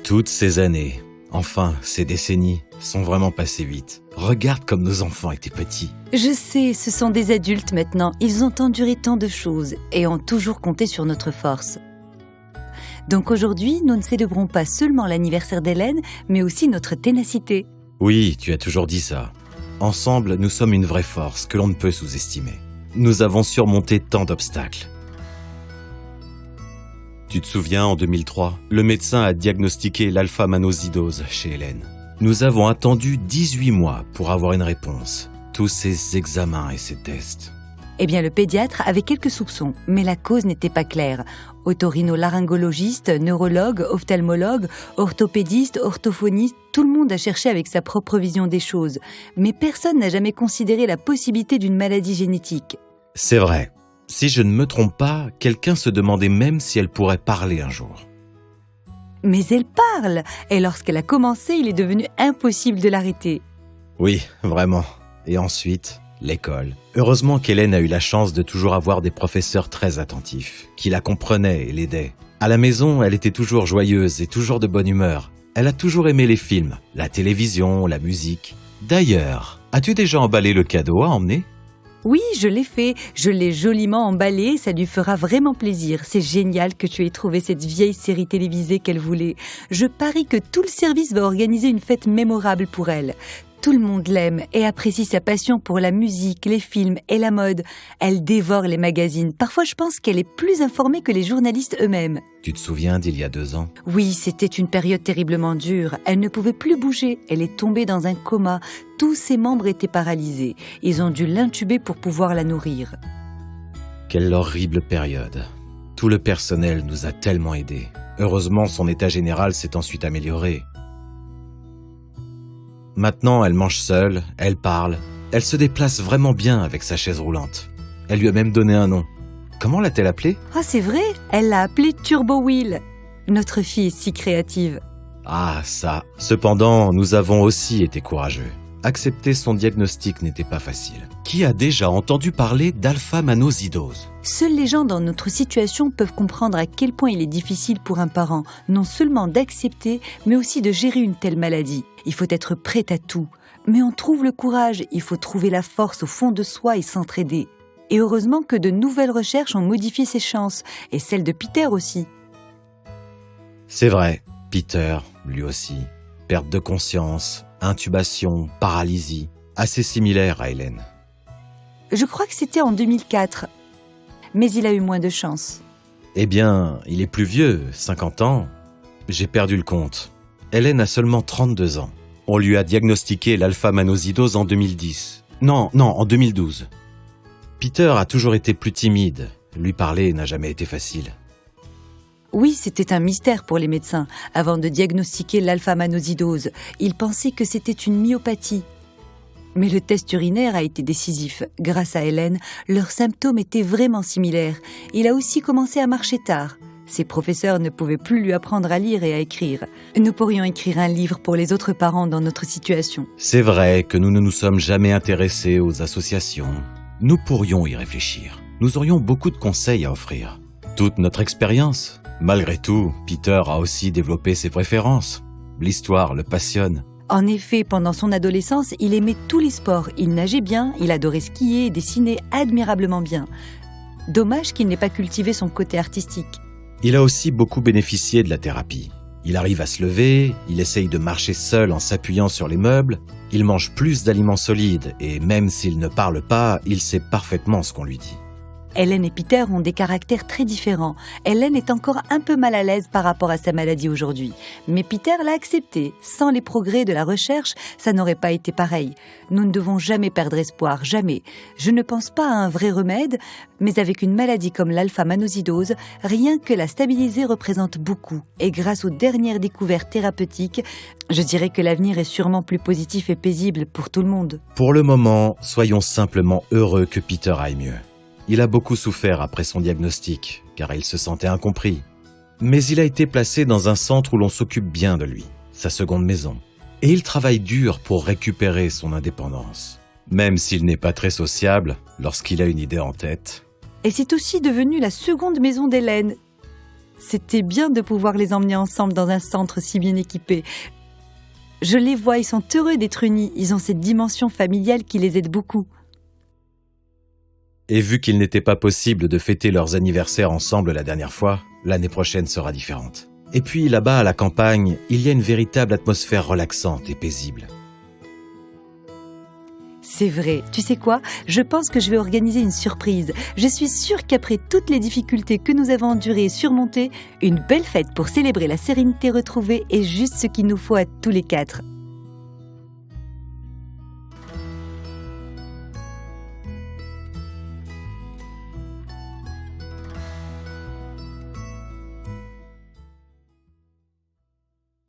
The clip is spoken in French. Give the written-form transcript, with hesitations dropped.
Toutes ces années, enfin ces décennies, sont vraiment passées vite. Regarde comme nos enfants étaient petits. Je sais, ce sont des adultes maintenant. Ils ont enduré tant de choses et ont toujours compté sur notre force. Donc aujourd'hui, nous ne célébrons pas seulement l'anniversaire d'Hélène, mais aussi notre ténacité. Oui, tu as toujours dit ça. Ensemble, nous sommes une vraie force que l'on ne peut sous-estimer. Nous avons surmonté tant d'obstacles. Tu te souviens, en 2003, le médecin a diagnostiqué l'alpha-manosidose chez Hélène. Nous avons attendu 18 mois pour avoir une réponse. Tous ces examens et ces tests. Eh bien, le pédiatre avait quelques soupçons, mais la cause n'était pas claire. Otorhinolaryngologiste, neurologue, ophtalmologue, orthopédiste, orthophoniste, tout le monde a cherché avec sa propre vision des choses. Mais personne n'a jamais considéré la possibilité d'une maladie génétique. C'est vrai. Si je ne me trompe pas, quelqu'un se demandait même si elle pourrait parler un jour. Mais elle parle, et lorsqu'elle a commencé, il est devenu impossible de l'arrêter. Oui, vraiment. Et ensuite, l'école. Heureusement qu'Hélène a eu la chance de toujours avoir des professeurs très attentifs, qui la comprenaient et l'aidaient. À la maison, elle était toujours joyeuse et toujours de bonne humeur. Elle a toujours aimé les films, la télévision, la musique. D'ailleurs, as-tu déjà emballé le cadeau à emmener ? Oui, je l'ai fait. Je l'ai joliment emballé. Ça lui fera vraiment plaisir. C'est génial que tu aies trouvé cette vieille série télévisée qu'elle voulait. Je parie que tout le service va organiser une fête mémorable pour elle. Tout le monde l'aime et apprécie sa passion pour la musique, les films et la mode. Elle dévore les magazines. Parfois, je pense qu'elle est plus informée que les journalistes eux-mêmes. Tu te souviens d'il y a 2 ans ? Oui, c'était une période terriblement dure. Elle ne pouvait plus bouger. Elle est tombée dans un coma. Tous ses membres étaient paralysés. Ils ont dû l'intuber pour pouvoir la nourrir. Quelle horrible période. Tout le personnel nous a tellement aidés. Heureusement, son état général s'est ensuite amélioré. Maintenant, elle mange seule, elle parle. Elle se déplace vraiment bien avec sa chaise roulante. Elle lui a même donné un nom. Comment l'a-t-elle appelée ? Ah, c'est vrai, elle l'a appelée Turbo Wheel. Notre fille est si créative. Ah, ça. Cependant, nous avons aussi été courageux. Accepter son diagnostic n'était pas facile. Qui a déjà entendu parler d'alpha-manosidose ? Seules les gens dans notre situation peuvent comprendre à quel point il est difficile pour un parent, non seulement d'accepter, mais aussi de gérer une telle maladie. Il faut être prêt à tout. Mais on trouve le courage, il faut trouver la force au fond de soi et s'entraider. Et heureusement que de nouvelles recherches ont modifié ses chances, et celles de Peter aussi. C'est vrai, Peter, lui aussi. Perte de conscience, intubation, paralysie, assez similaire à Hélène. Je crois que c'était en 2004, mais il a eu moins de chance. Eh bien, il est plus vieux, 50 ans. J'ai perdu le compte. Hélène a seulement 32 ans. On lui a diagnostiqué l'alpha-manosidose en 2010. Non, en 2012. Peter a toujours été plus timide. Lui parler n'a jamais été facile. Oui, c'était un mystère pour les médecins. Avant de diagnostiquer l'alpha-manosidose, ils pensaient que c'était une myopathie. Mais le test urinaire a été décisif. Grâce à Hélène, leurs symptômes étaient vraiment similaires. Il a aussi commencé à marcher tard. Ses professeurs ne pouvaient plus lui apprendre à lire et à écrire. Nous pourrions écrire un livre pour les autres parents dans notre situation. C'est vrai que nous ne nous sommes jamais intéressés aux associations. Nous pourrions y réfléchir. Nous aurions beaucoup de conseils à offrir. Toute notre expérience. Malgré tout, Peter a aussi développé ses préférences. L'histoire le passionne. En effet, pendant son adolescence, il aimait tous les sports. Il nageait bien, il adorait skier et dessiner admirablement bien. Dommage qu'il n'ait pas cultivé son côté artistique. Il a aussi beaucoup bénéficié de la thérapie. Il arrive à se lever, il essaye de marcher seul en s'appuyant sur les meubles, il mange plus d'aliments solides et même s'il ne parle pas, il sait parfaitement ce qu'on lui dit. Hélène et Peter ont des caractères très différents. Hélène est encore un peu mal à l'aise par rapport à sa maladie aujourd'hui. Mais Peter l'a accepté. Sans les progrès de la recherche, ça n'aurait pas été pareil. Nous ne devons jamais perdre espoir, jamais. Je ne pense pas à un vrai remède, mais avec une maladie comme l'alpha-manosidose, rien que la stabiliser représente beaucoup. Et grâce aux dernières découvertes thérapeutiques, je dirais que l'avenir est sûrement plus positif et paisible pour tout le monde. Pour le moment, soyons simplement heureux que Peter aille mieux. Il a beaucoup souffert après son diagnostic, car il se sentait incompris. Mais il a été placé dans un centre où l'on s'occupe bien de lui, sa seconde maison. Et il travaille dur pour récupérer son indépendance. Même s'il n'est pas très sociable, lorsqu'il a une idée en tête. Et c'est aussi devenu la seconde maison d'Hélène. C'était bien de pouvoir les emmener ensemble dans un centre si bien équipé. Je les vois, ils sont heureux d'être unis. Ils ont cette dimension familiale qui les aide beaucoup. Et vu qu'il n'était pas possible de fêter leurs anniversaires ensemble la dernière fois, l'année prochaine sera différente. Et puis là-bas, à la campagne, il y a une véritable atmosphère relaxante et paisible. C'est vrai. Tu sais quoi? Je pense que je vais organiser une surprise. Je suis sûre qu'après toutes les difficultés que nous avons endurées et surmontées, une belle fête pour célébrer la sérénité retrouvée est juste ce qu'il nous faut à tous les quatre.